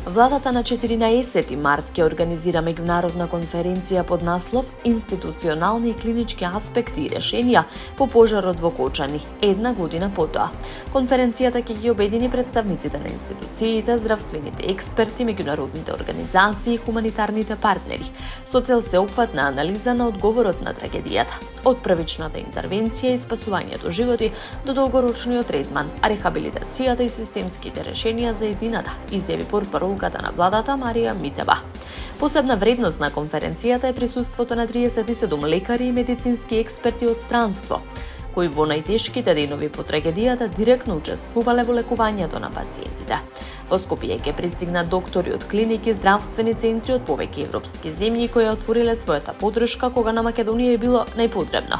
Владата на 14 март ќе организира меѓународна конференција под наслов Институционални и клинички аспекти и решенија по пожарот во Кочани, една година потоа. Конференцијата ќе ги обедини представниците на институциите, здравствените експерти, меѓународните организации и хуманитарните партнери, со цел сеопфатна анализа на одговорот на трагедијата, од првичната интервенција и спасувањето животи до долгорочниот третман, а рехабилитацијата и системските решенија за едината, изјави портпаролката на владата Марија Митева. Посебна вредност на конференцијата е присуството на 37 лекари и медицински експерти од странство, кои во најтешките денови по трагедијата директно учествувале во лекувањето на пациентите. Во Скопје ќе пристигнат доктори од клиники, здравствени центри од повеќе европски земји кои отвориле својата поддршка кога на Македонија е било најпотребно.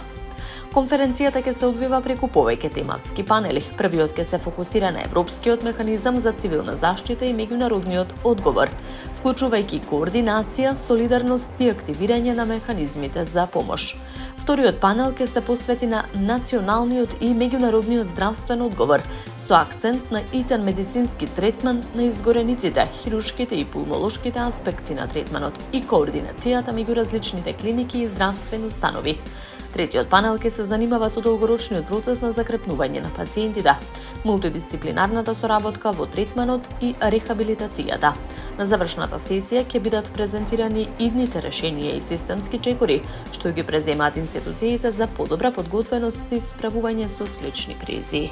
Конференцијата ќе се одвива преку повеќе тематски панели. Првиот ќе се фокусира на Европскиот механизам за цивилна заштита и меѓународниот одговор, вклучувајќи координација, солидарност и активирање на механизмите за помош. Вториот панел ќе се посвети на националниот и меѓународниот здравствен одговор, со акцент на итен медицински третман на изгорениците, хируршките и пулмолошките аспекти на третманот и координацијата меѓу различните клиники и здравствени установи. Третиот панел ќе се занимава со долгорочниот процес на закрепнување на пациентите, мултидисциплинарната соработка во третманот и рехабилитацијата. На завршната сесија ќе бидат презентирани идните решенија и системски чекори, што ги преземаат институциите за подобра подготвеност и справување со слични кризи.